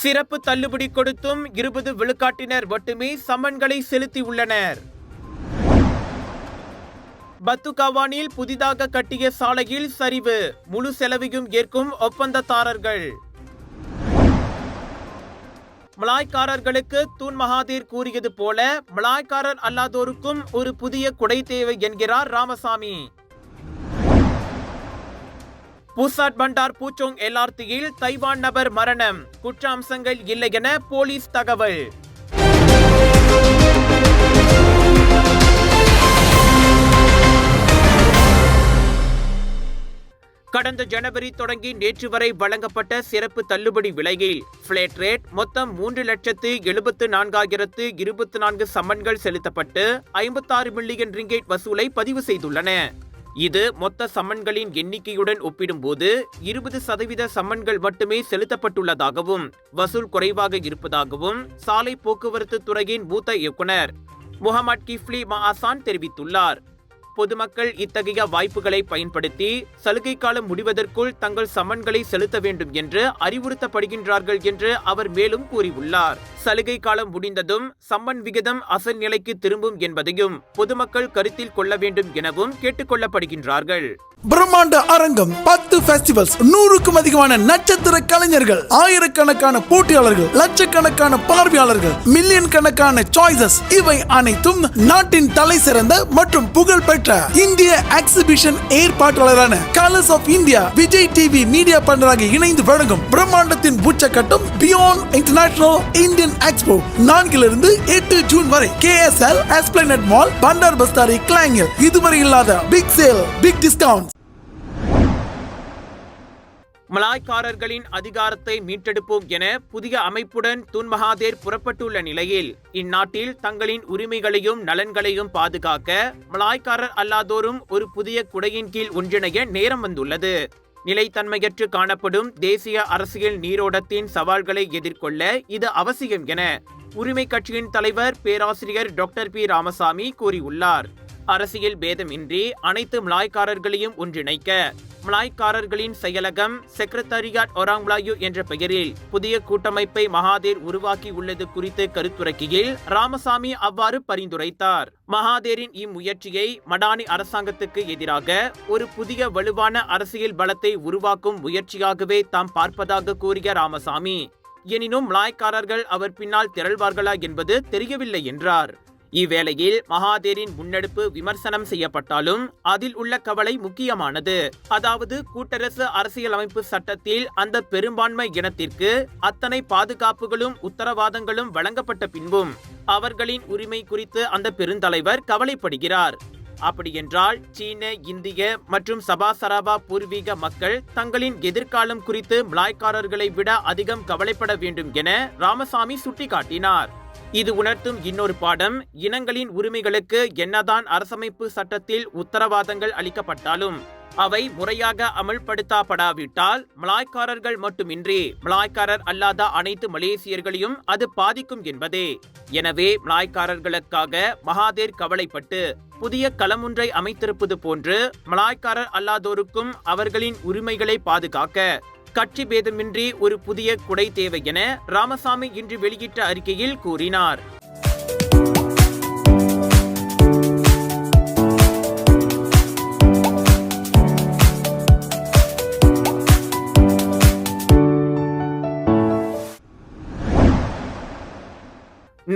சிறப்பு தள்ளுபடி கொடுத்தும் 20 விழுக்காட்டினர் மட்டுமே சம்மன்களை செலுத்தியுள்ளனர். பத்துகவானில் புதிதாக கட்டிய சாலையில் சரிவு, முழு செலவையும் ஏற்கும் ஒப்பந்ததாரர்கள். மலாய்க்காரர்களுக்கு தூன் மகாதீர் கூறியது போல மலாய்க்காரர் அல்லாதோருக்கும் ஒரு புதிய குடை தேவை என்கிறார் ராமசாமி. பூசாட் பண்டார் பூச்சோங் எல்ஆர்டியில் தைவான் நபர் மரணம், குற்ற அம்சங்கள் இல்லை என போலீஸ் தகவல். கடந்த ஜனவரி தொடங்கி நேற்று வரை வழங்கப்பட்ட சிறப்பு தள்ளுபடி விலையில் பிளேட் ரேட் மொத்தம் 3,74,024 சம்மன்கள் செலுத்தப்பட்டு 56 மில்லியன் ரிங்கேட் வசூலை பதிவு செய்துள்ளன. இது மொத்த சம்மன்களின் எண்ணிக்கையுடன் ஒப்பிடும்போது 20% சம்மன்கள் மட்டுமே செலுத்தப்பட்டுள்ளதாகவும் வசூல் குறைவாக இருப்பதாகவும் சாலை போக்குவரத்து துறையின் மூத்த இயக்குனர் முகமது கிஃப்லி மஹாசான் தெரிவித்துள்ளார். பொதுமக்கள் இத்தகைய வாய்ப்புகளை பயன்படுத்தி சலுகை காலம் முடிவதற்குள் தங்கள் சம்மன்களை செலுத்த வேண்டும் என்று அறிவுறுத்தப்படுகின்றார்கள் என்று அவர் மேலும் கூறியுள்ளார். சலுகை காலம் முடிந்ததும் சம்மன் விகிதம் அசல் நிலைக்கு திரும்பும் என்பதையும் பொதுமக்கள் கருத்தில் கொள்ள வேண்டும் எனவும் கேட்டுக் கொள்ளப்படுகின்றார்கள். பிரம்மாண்ட அரங்கம், 10 ஃபெஸ்டிவல்ஸ், 100க்கும் அதிகமான நட்சத்திர கலைஞர்கள், ஆயிரக்கணக்கான போட்டியாளர்கள், லட்சக்கணக்கான பார்வையாளர்கள், மில்லியன் கணக்கான சாய்ஸஸ், இவை அனைத்தும் நாட்டின் தலை சிறந்த மற்றும் புகழ்பெற்ற இந்திய எக்ஸிபிஷன் ஏற்பாட்டாளரான colours of India Vijay TV media பண்டராக இணைந்து வழங்கும் பிரம்மாண்டத்தின் உச்சக்கட்டம் beyond international Indian expo 4 to 8 June வரை KSL Esplanade mall, Bandar Bestari, கிளாங்கில். இதுவரை இல்லாத பிக் சேல், பிக் டிஸ்கவுண்ட். மலாய்க்காரர்களின் அதிகாரத்தை மீட்டெடுப்போம் என புதிய அமைப்புடன் தூன் மகாதீர் புறப்பட்டுள்ள நிலையில் இந்நாட்டில் தங்களின் உரிமைகளையும் நலன்களையும் பாதுகாக்க மலாய்க்காரர் அல்லாதோரும் ஒரு புதிய குடையின் கீழ் ஒன்றிணைய நேரம் வந்துள்ளது. நிலைத்தன்மையற்று காணப்படும் தேசிய அரசியல் நீரோட்டத்தின் சவால்களை எதிர்கொள்ள இது அவசியம் என உரிமை கட்சியின் தலைவர் பேராசிரியர் டாக்டர் பி ராமசாமி கூறியுள்ளார். அரசியல் பேதமின்றி அனைத்து மலாய்க்காரர்களையும் ஒன்றிணைக்க மலாய்க்காரர்களின் செயலகம் செக்ரட்டரியாட் ஒராங் மலாயு என்ற பெயரில் புதிய கூட்டமைப்பை மகாதீர் உருவாக்கி உள்ளது குறித்து கருத்துரைக்கையில் ராமசாமி அவ்வாறு பரிந்துரைத்தார். மகாதீரின் இம்முயற்சியை மடானி அரசாங்கத்துக்கு எதிராக ஒரு புதிய வலுவான அரசியல் பலத்தை உருவாக்கும் முயற்சியாகவே தாம் பார்ப்பதாக கூறிய ராமசாமி, எனினும் மலாய்க்காரர்கள் அவர் பின்னால் திரள்வார்களா என்பது தெரியவில்லை என்றார். இவ்வேளையில் மகாதீரின் முன்னெடுப்பு விமர்சனம் செய்யப்பட்டாலும் அதில் உள்ள கவலை முக்கியமானது. அதாவது கூட்டரசு அரசியலமைப்பு சட்டத்தில் அந்த பெரும்பான்மை இனத்திற்கு அத்தனை பாதுகாப்புகளும் உத்தரவாதங்களும் வழங்கப்பட்ட பின்பும் அவர்களின் உரிமை குறித்து அந்த பெருந்தலைவர் கவலைப்படுகிறார். அப்படியென்றால் சீன, இந்திய மற்றும் சபா சராபா பூர்வீக மக்கள் தங்களின் எதிர்காலம் குறித்து மலாய்க்காரர்களை விட அதிகம் கவலைப்பட வேண்டும் என ராமசாமி சுட்டிக்காட்டினார். இது உணர்த்தும் இன்னொரு பாடம், இனங்களின் உரிமைகளுக்கு என்னதான் அரசமைப்பு சட்டத்தில் உத்தரவாதங்கள் அளிக்கப்பட்டாலும் அவை முறையாக அமல்படுத்தப்படாவிட்டால் மலாய்க்காரர்கள் மட்டுமின்றி மலாய்க்காரர் அல்லாத அனைத்து மலேசியர்களையும் அது பாதிக்கும் என்பதே. எனவே மலாய்க்காரர்களுக்காக மகாதீர் கவலைப்பட்டு புதிய களமொன்றை அமைத்திருப்பது போன்று மலாய்க்காரர் அல்லாதோருக்கும் அவர்களின் உரிமைகளை பாதுகாக்க கட்சி பேதமின்றி ஒரு புதிய குடை தேவை என ராமசாமி இன்று வெளியிட்ட அறிக்கையில் கூறினார்.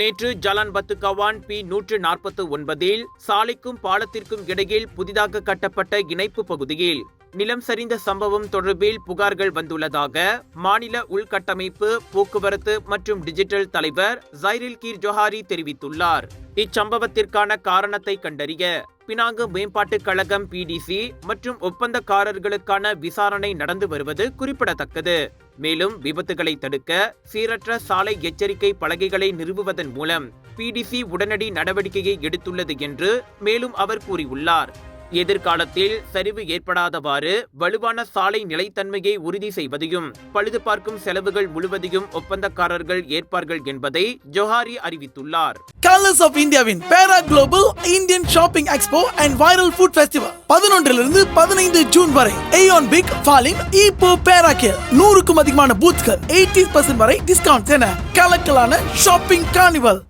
நேற்று ஜலான் பத்துகவான் P149 சாலைக்கும் பாலத்திற்கும் இடையில் புதிதாக கட்டப்பட்ட இணைப்பு பகுதியில் நிலம் சரிந்த சம்பவம் தொடர்பில் புகார்கள் வந்துள்ளதாக மாநில உள்கட்டமைப்பு, போக்குவரத்து மற்றும் டிஜிட்டல் தலைவர் ஜைரில் கீர் ஜோஹாரி தெரிவித்துள்ளார். இச்சம்பவத்திற்கான காரணத்தை கண்டறிய பினாங்கு மேம்பாட்டுக் கழகம் PDC மற்றும் ஒப்பந்தக்காரர்களுக்கான விசாரணை நடந்து வருவது குறிப்பிடத்தக்கது. மேலும் விபத்துகளை தடுக்க சீரற்ற சாலை எச்சரிக்கை பலகைகளை நிறுவுவதன் மூலம் PDC உடனடி நடவடிக்கையை எடுத்துள்ளது என்று மேலும் அவர் கூறியுள்ளார். எதிர்காலத்தில் சரிவு ஏற்படாதவாறு வலுவான சாலை நிலைத்தன்மையை உறுதி செய்வதையும் பழுது பார்க்கும் செலவுகள் முழுவதையும் ஒப்பந்தக்காரர்கள் ஏற்பார்கள் என்பதை ஜோஹாரி அறிவித்துள்ளார். கலர்ஸ் ஆஃப் இந்தியாவின் பேரா global Indian shopping expo and viral food festival 11 15 June வரை ஏயோன் பிக் ஃபாலின் ஈப்போ பேராக்கேல் 100க்கும் அதிகமான பூத்கள் 80% வரை டிஸ்கவுண்ட் என கலக்கலான ஷாப்பிங் கார்னிவல்.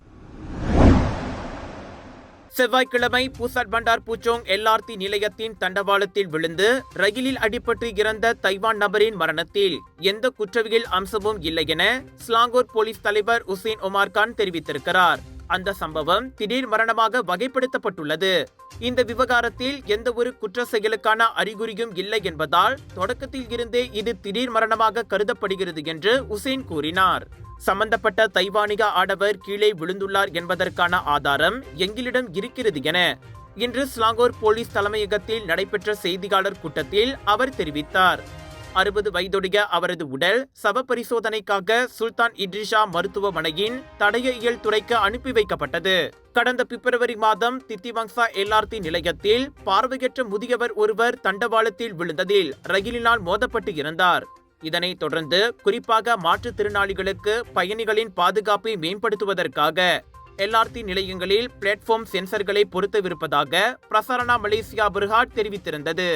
செவ்வாய்க்கிழமை பூசாட் பண்டார் பூச்சோங் எல்ஆர்டி நிலையத்தின் தண்டவாளத்தில் விழுந்து ரயிலில் அடிபட்டு இறந்த தைவான் நபரின் மரணத்தில் எந்த குற்றவியல் அம்சமும் இல்லை என ஸ்லாங்கூர் போலீஸ் தலைவர் உசேன் ஒமார் கான் தெரிவித்திருக்கிறார். அந்த சம்பவம் திடீர் மரணமாக வகைப்படுத்தப்பட்டுள்ளது. இந்த விவகாரத்தில் எந்த ஒரு குற்ற செயலுக்கான அறிகுறியும் இல்லை என்பதால் தொடக்கத்தில் இருந்தே இது திடீர் மரணமாக கருதப்படுகிறது என்று உசேன் கூறினார். சம்பந்தப்பட்ட தைவானிய ஆடவர் கீழே விழுந்துள்ளார் என்பதற்கான ஆதாரம் எங்களிடம் இருக்கிறது என இன்று ஸ்லாங்கூர் போலீஸ் தலைமையகத்தில் நடைபெற்ற செய்தியாளர் கூட்டத்தில் அவர் தெரிவித்தார். 60 வயதுடைய அவரது உடல் சவ பரிசோதனைக்காக சுல்தான் இட்ரிஷா மருத்துவமனையின் தடயவியல் துறைக்கு அனுப்பி வைக்கப்பட்டது. கடந்த பிப்ரவரி மாதம் தித்திவங்சா எல்ஆர்டி நிலையத்தில் பார்வையற்ற முதியவர் ஒருவர் தண்டவாளத்தில் விழுந்ததில் ரயிலினால் மோதப்பட்டு இருந்தார். இதனைத் தொடர்ந்து குறிப்பாக மாற்றுத்திறனாளிகளுக்கு பயணிகளின் பாதுகாப்பை மேம்படுத்துவதற்காக எல்ஆர்டி நிலையங்களில் பிளாட்ஃபார்ம் சென்சர்களை பொருத்தவிருப்பதாக பிரசாரணா மலேசியா பிர்ஹாட் தெரிவித்திருந்தது.